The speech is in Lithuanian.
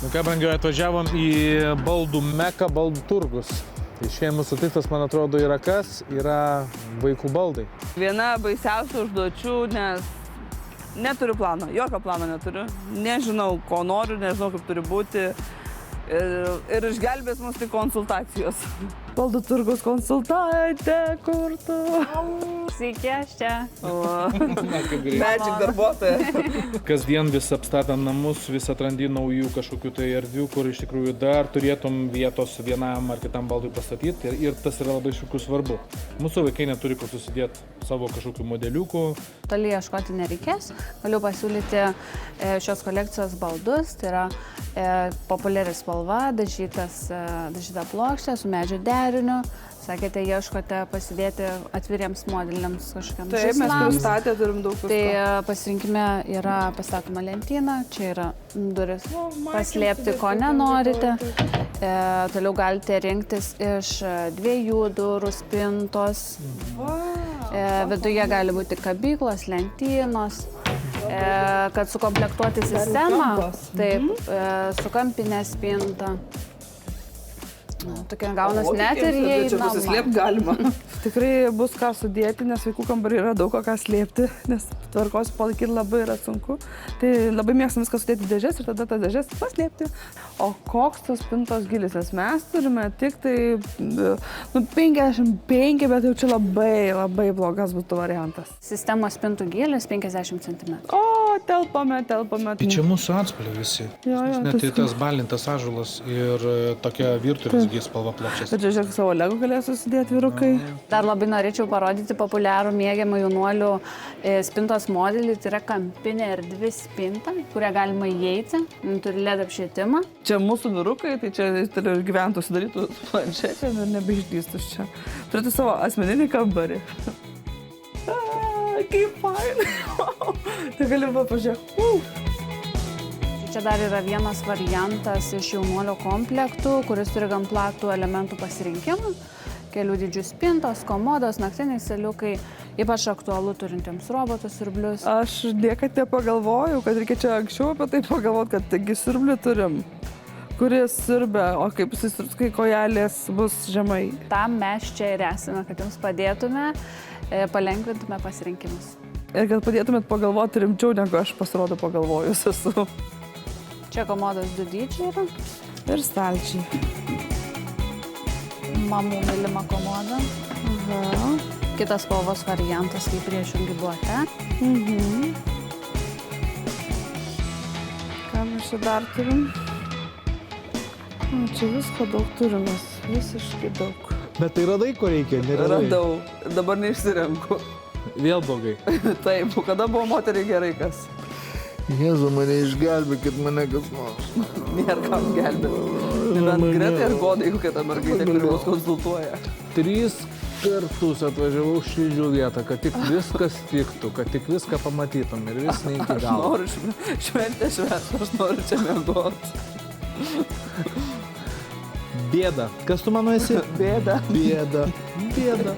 Nu ką, brangiai, atvažiavom į baldų meką, baldų turgus. Tai šiandien mūsų tikslas, man atrodo, yra kas? Yra vaikų baldai. Viena baisiausių užduočių, nes neturiu plano, jokio plano neturiu. Nežinau, ko noriu, nežinau, kaip turi būti. Ir išgelbės mus tik konsultacijos. Baldų turgus konsultantė, kur tu? Sveiki, aš čia. Magic darbuotoja. Kasdien vis apstatant namus, vis atrandi naujų kažkokių tai erdvių, kur iš tikrųjų dar turėtum vietos vienam ar kitam baldui pastatyti. Ir tas yra labai svarbu. Mūsų vaikai neturi kur susidėti savo kažkokių modeliukų. Toli ieškoti nereikės. Galiu pasiūlyti šios kolekcijos baldus. Tai yra populiari spalva, dažyta plokštė su medžio deriniu. Sakėte, ieškote pasidėti atviriems modeliams kažkokiam Taip, žaislams. mes pristatę turim daug visko. Tai pasirinkime yra pastatoma lentyna, čia yra duris paslėpti, ko nenorite. Toliau galite rinktis iš 2 durų spintos. Viduje gali būti kabyklos, lentynos. Kad sukomplektuoti sistemą, taip, su kampinė spinta. Tokia gaunas net ir jei čia pasislėpti galima. Tikrai bus ką sudėti, nes vaikų kambarį yra daug ką slėpti, nes tvarkos palaikyti labai yra sunku. Tai labai mėgstam viską sudėti dėžės ir tada tas dėžės paslėpti. O koks tos spintos gilis? Nes mes turime tik tai 55, bet jau čia labai blogas būtų variantas. Sistemos spintų gilis 50 cm. O, telpame. Tai čia mūsų atspalviai visi. Net tai tas balintas ąžuolas ir tokia virtuvės spalva plokščias. Bet čia žiūrėk, savo lego galės susidėti vyrukai. Dar labai norėčiau parodyti populiarų mėgiamą jaunuolių spintos modelį. Tai yra kampinė erdvi spinta, kurią galima įeiti. Turi LED apšvietimą. Čia mūsų vyrukai, tai čia gyventų sudarytų planšetę ir nebeišdystus čia. Turėtų savo asmeninį kambarį. Kaip fainai. Tai galiu pažiūrėti. Čia dar yra vienas variantas iš jaunuolio komplektų, kuris turi gan platų elementų pasirinkimą. Kelių dydžių spintos, komodos, naktiniai staliukai, ypač aktualu turintiems robotus, siurblius. Aš niekad nepagalvojau, kad reikia čia anksčiau apie tai pagalvoti, kad taigi siurblių turim, kuris siurbia, o kaip susirbs, kai kojelės bus žemai. Tam mes čia ir esame, kad jums padėtume, palengvintume pasirinkimus. Ir kad padėtumėt pagalvoti rimčiau, negu aš pasirodo pagalvojus esu. Čia komodos 2 dydžiai yra. Ir stalčiai. Mamų mylima komoda. Kitas spalvos variantas, kaip priešingai buvote. Ką mes čia dar turim? Čia visko daug turim, visiškai daug. Bet tai radai, ko reikia, neradai. Radau, dabar neišsirenku. Vėl blogai. Taip, kada buvo moteriai gerai kas? Jėzu, mane išgelbėkit, mane kas nors. Nėra kam gelbėti. Nebent Greta ir Godai, kokia ta mergaitė, kuri mus konsultuoja. 3 kartus atvažiavau švydžių vietą, kad tik viskas tiktų, kad tik viską pamatytum ir vis ne iki Aš galo. noriu šventę švęsti, aš noriu čia miegoti. Bėda. Kas tu mano esi? Bėda. Bėda.